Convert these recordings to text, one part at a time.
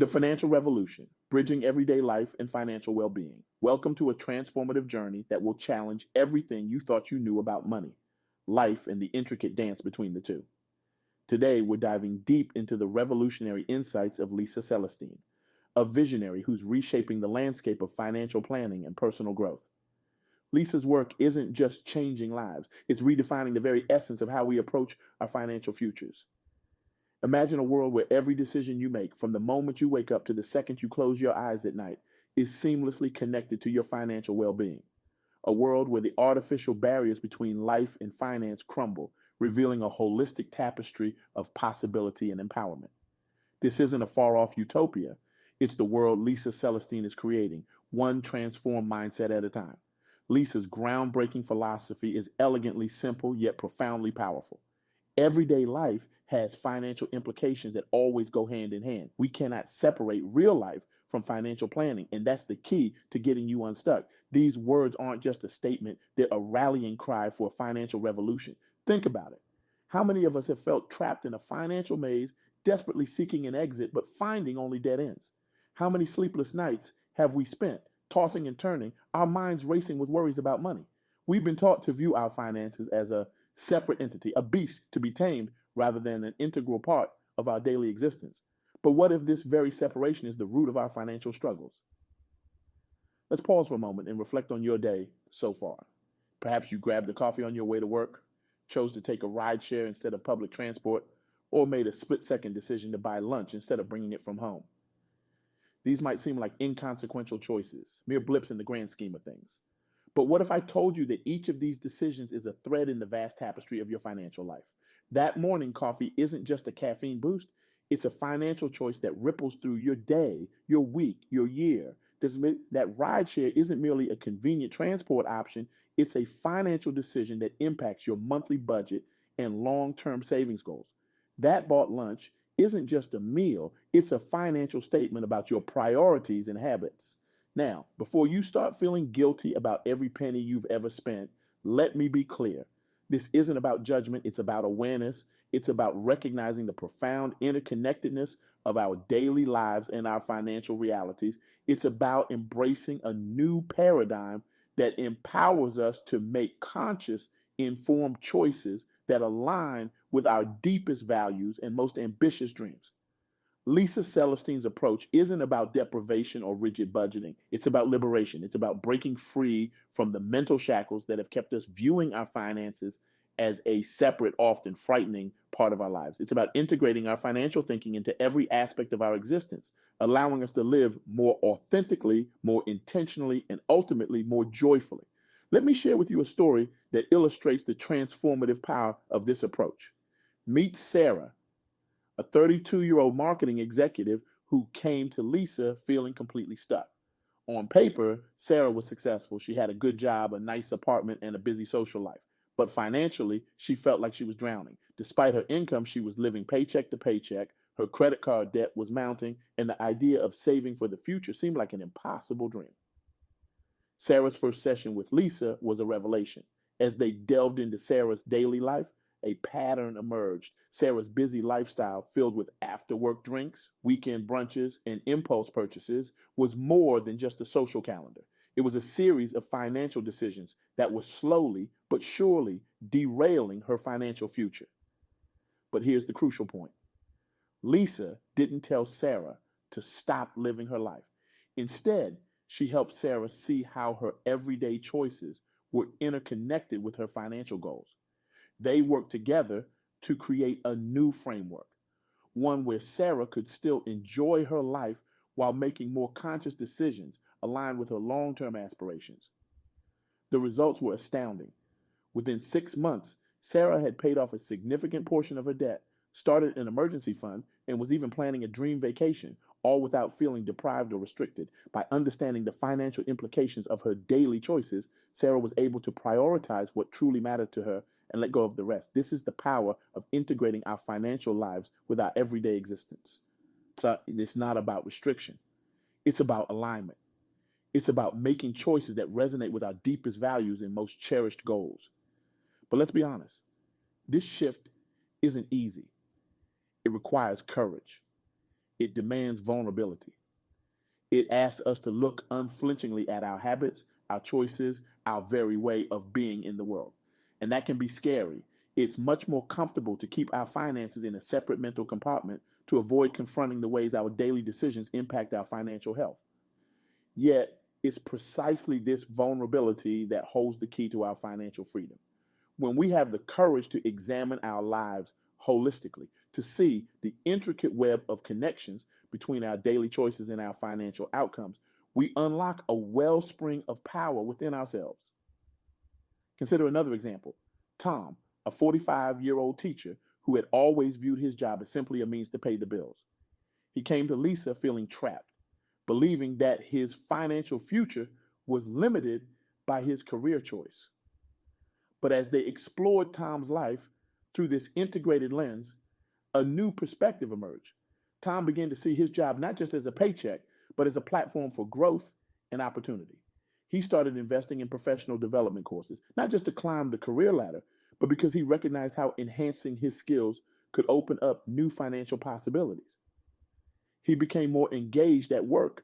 The Financial Revolution, Bridging Everyday Life and Financial Well-Being. Welcome to a transformative journey that will challenge everything you thought you knew about money, life, and the intricate dance between the two. Today, we're diving deep into the revolutionary insights of Lisa Celestine, a visionary who's reshaping the landscape of financial planning and personal growth. Lisa's work isn't just changing lives, it's redefining the very essence of how we approach our financial futures. Imagine a world where every decision you make, from the moment you wake up to the second you close your eyes at night, is seamlessly connected to your financial well being. A world where the artificial barriers between life and finance crumble, revealing a holistic tapestry of possibility and empowerment. This isn't a far off utopia, it's the world Lisa Celestine is creating, one transformed mindset at a time. Lisa's groundbreaking philosophy is elegantly simple yet profoundly powerful. Everyday life has financial implications that always go hand in hand. We cannot separate real life from financial planning, and that's the key to getting you unstuck. These words aren't just a statement, they're a rallying cry for a financial revolution. Think about it. How many of us have felt trapped in a financial maze, desperately seeking an exit, but finding only dead ends? How many sleepless nights have we spent tossing and turning, our minds racing with worries about money? We've been taught to view our finances as a separate entity, a beast to be tamed rather than an integral part of our daily existence. But what if this very separation is the root of our financial struggles? Let's pause for a moment and reflect on your day so far. Perhaps you grabbed a coffee on your way to work, chose to take a ride share instead of public transport, or made a split second decision to buy lunch instead of bringing it from home. These might seem like inconsequential choices, mere blips in the grand scheme of things. But what if I told you that each of these decisions is a thread in the vast tapestry of your financial life? That morning coffee isn't just a caffeine boost, it's a financial choice that ripples through your day, your week, your year. That rideshare isn't merely a convenient transport option, it's a financial decision that impacts your monthly budget and long term savings goals. That bought lunch isn't just a meal, it's a financial statement about your priorities and habits. Now, before you start feeling guilty about every penny you've ever spent, let me be clear. This isn't about judgment, it's about awareness. It's about recognizing the profound interconnectedness of our daily lives and our financial realities. It's about embracing a new paradigm that empowers us to make conscious, informed choices that align with our deepest values and most ambitious dreams. Lisa Celestine's approach isn't about deprivation or rigid budgeting. It's about liberation. It's about breaking free from the mental shackles that have kept us viewing our finances as a separate, often frightening part of our lives. It's about integrating our financial thinking into every aspect of our existence, allowing us to live more authentically, more intentionally, and ultimately more joyfully. Let me share with you a story that illustrates the transformative power of this approach. Meet Sarah, a 32-year-old marketing executive who came to Lisa feeling completely stuck. On paper, Sarah was successful. She had a good job, a nice apartment, and a busy social life. But financially, she felt like she was drowning. Despite her income, she was living paycheck to paycheck. Her credit card debt was mounting, and the idea of saving for the future seemed like an impossible dream. Sarah's first session with Lisa was a revelation. As they delved into Sarah's daily life, a pattern emerged. Sarah's busy lifestyle, filled with after work drinks, weekend brunches, and impulse purchases, was more than just a social calendar. It was a series of financial decisions that were slowly but surely derailing her financial future. But here's the crucial point: Lisa didn't tell Sarah to stop living her life. Instead, she helped Sarah see how her everyday choices were interconnected with her financial goals. They worked together to create a new framework, one where Sarah could still enjoy her life while making more conscious decisions aligned with her long term aspirations. The results were astounding. Within 6 months, Sarah had paid off a significant portion of her debt, started an emergency fund, and was even planning a dream vacation, all without feeling deprived or restricted. By understanding the financial implications of her daily choices, Sarah was able to prioritize what truly mattered to her and let go of the rest. This is the power of integrating our financial lives with our everyday existence. So it's not about restriction, it's about alignment. It's about making choices that resonate with our deepest values and most cherished goals. But let's be honest, this shift isn't easy. It requires courage. It demands vulnerability. It asks us to look unflinchingly at our habits, our choices, our very way of being in the world. And that can be scary. It's much more comfortable to keep our finances in a separate mental compartment to avoid confronting the ways our daily decisions impact our financial health. Yet, it's precisely this vulnerability that holds the key to our financial freedom. When we have the courage to examine our lives holistically, to see the intricate web of connections between our daily choices and our financial outcomes, we unlock a wellspring of power within ourselves. Consider another example. Tom, a 45-year-old teacher who had always viewed his job as simply a means to pay the bills. He came to Lisa feeling trapped, believing that his financial future was limited by his career choice. But as they explored Tom's life through this integrated lens, a new perspective emerged. Tom began to see his job not just as a paycheck, but as a platform for growth and opportunity. He started investing in professional development courses, not just to climb the career ladder, but because he recognized how enhancing his skills could open up new financial possibilities. He became more engaged at work,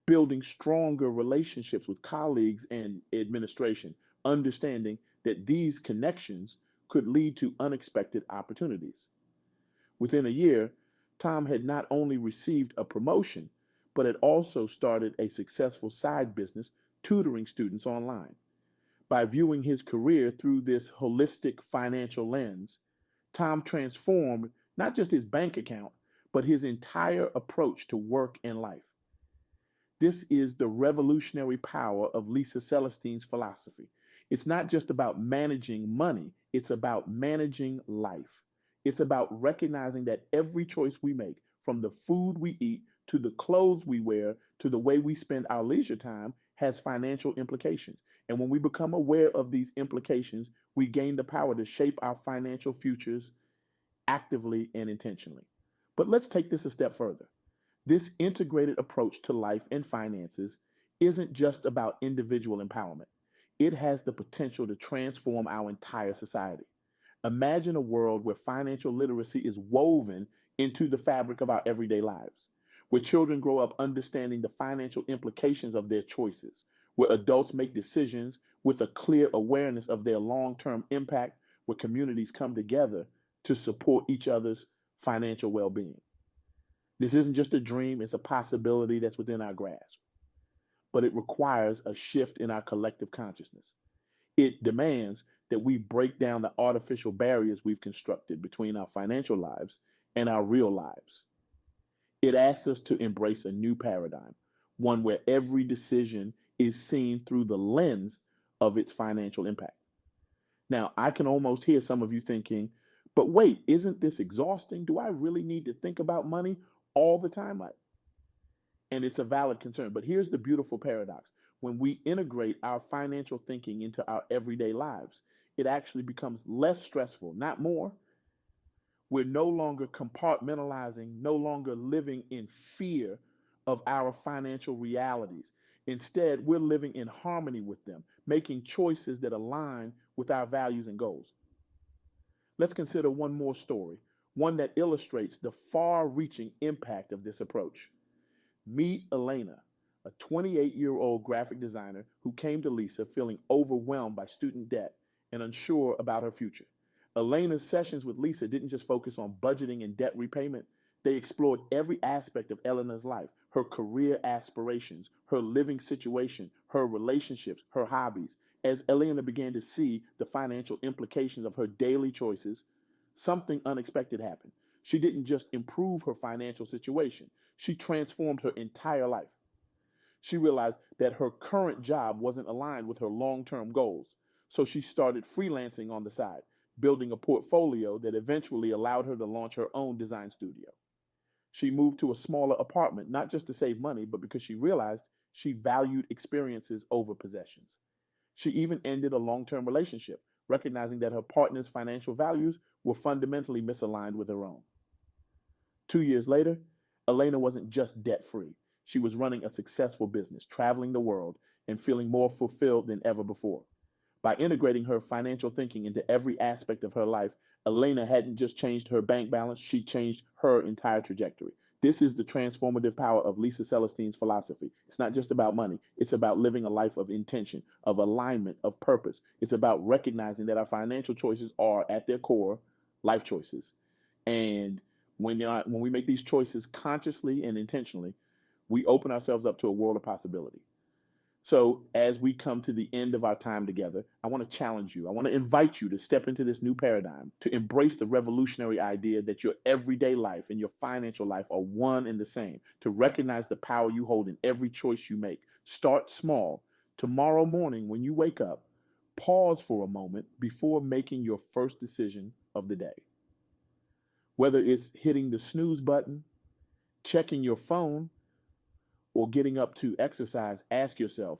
building stronger relationships with colleagues and administration, understanding that these connections could lead to unexpected opportunities. Within a year, Tom had not only received a promotion, but had also started a successful side business tutoring students online. By viewing his career through this holistic financial lens, Tom transformed not just his bank account, but his entire approach to work and life. This is the revolutionary power of Lisa Celestine's philosophy. It's not just about managing money, it's about managing life. It's about recognizing that every choice we make, from the food we eat to the clothes we wear to the way we spend our leisure time, has financial implications. And when we become aware of these implications, we gain the power to shape our financial futures actively and intentionally. But let's take this a step further. This integrated approach to life and finances isn't just about individual empowerment. It has the potential to transform our entire society. Imagine a world where financial literacy is woven into the fabric of our everyday lives, where children grow up understanding the financial implications of their choices, where adults make decisions with a clear awareness of their long-term impact, where communities come together to support each other's financial well-being. This isn't just a dream, it's a possibility that's within our grasp. But it requires a shift in our collective consciousness. It demands that we break down the artificial barriers we've constructed between our financial lives and our real lives. It asks us to embrace a new paradigm, one where every decision is seen through the lens of its financial impact. Now, I can almost hear some of you thinking, but wait, isn't this exhausting? Do I really need to think about money all the time? And it's a valid concern. But here's the beautiful paradox. When we integrate our financial thinking into our everyday lives, it actually becomes less stressful, not more. We're no longer compartmentalizing, no longer living in fear of our financial realities. Instead, we're living in harmony with them, making choices that align with our values and goals. Let's consider one more story, one that illustrates the far-reaching impact of this approach. Meet Elena, a 28-year-old graphic designer who came to Lisa feeling overwhelmed by student debt and unsure about her future. Elena's sessions with Lisa didn't just focus on budgeting and debt repayment. They explored every aspect of Elena's life, her career aspirations, her living situation, her relationships, her hobbies. As Elena began to see the financial implications of her daily choices, something unexpected happened. She didn't just improve her financial situation, she transformed her entire life. She realized that her current job wasn't aligned with her long-term goals, so she started freelancing on the side, building a portfolio that eventually allowed her to launch her own design studio. She moved to a smaller apartment, not just to save money, but because she realized she valued experiences over possessions. She even ended a long-term relationship, recognizing that her partner's financial values were fundamentally misaligned with her own. 2 years later, Elena wasn't just debt-free. She was running a successful business, traveling the world, and feeling more fulfilled than ever before. By integrating her financial thinking into every aspect of her life, Elena hadn't just changed her bank balance, she changed her entire trajectory. This is the transformative power of Lisa Celestine's philosophy. It's not just about money. It's about living a life of intention, of alignment, of purpose. It's about recognizing that our financial choices are, at their core, life choices. And when we make these choices consciously and intentionally, we open ourselves up to a world of possibility. So, as we come to the end of our time together, I want to challenge you. I want to invite you to step into this new paradigm, to embrace the revolutionary idea that your everyday life and your financial life are one and the same, to recognize the power you hold in every choice you make. Start small. Tomorrow morning, when you wake up, pause for a moment before making your first decision of the day. Whether it's hitting the snooze button, checking your phone, or getting up to exercise, ask yourself,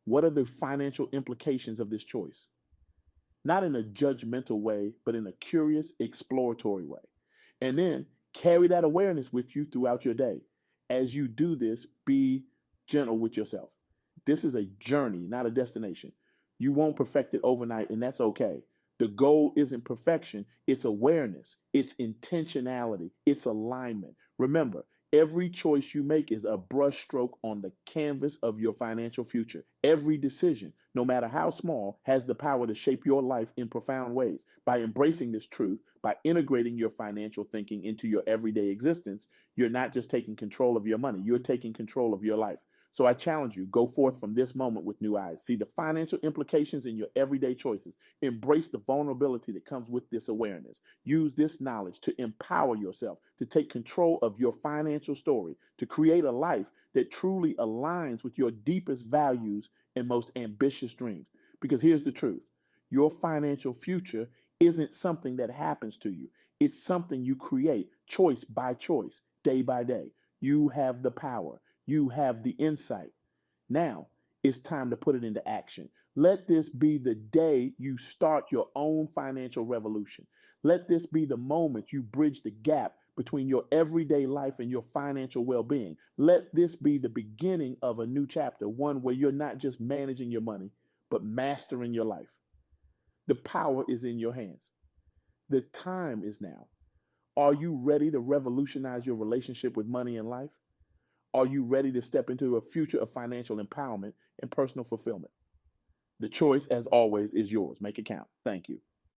what are the financial implications of this choice? Not in a judgmental way, but in a curious, exploratory way. And then carry that awareness with you throughout your day. As you do this, be gentle with yourself. This is a journey, not a destination. You won't perfect it overnight, and that's okay. The goal isn't perfection, it's awareness, it's intentionality, it's alignment. Remember, every choice you make is a brushstroke on the canvas of your financial future. Every decision, no matter how small, has the power to shape your life in profound ways. By embracing this truth, by integrating your financial thinking into your everyday existence, you're not just taking control of your money, you're taking control of your life. So I challenge you, go forth from this moment with new eyes. See the financial implications in your everyday choices. Embrace the vulnerability that comes with this awareness. Use this knowledge to empower yourself, to take control of your financial story, to create a life that truly aligns with your deepest values and most ambitious dreams. Because here's the truth, your financial future isn't something that happens to you, it's something you create choice by choice, day by day. You have the power. You have the insight. Now it's time to put it into action. Let this be the day you start your own financial revolution. Let this be the moment you bridge the gap between your everyday life and your financial well being. Let this be the beginning of a new chapter, one where you're not just managing your money, but mastering your life. The power is in your hands. The time is now. Are you ready to revolutionize your relationship with money and life? Are you ready to step into a future of financial empowerment and personal fulfillment? The choice, as always, is yours. Make it count. Thank you.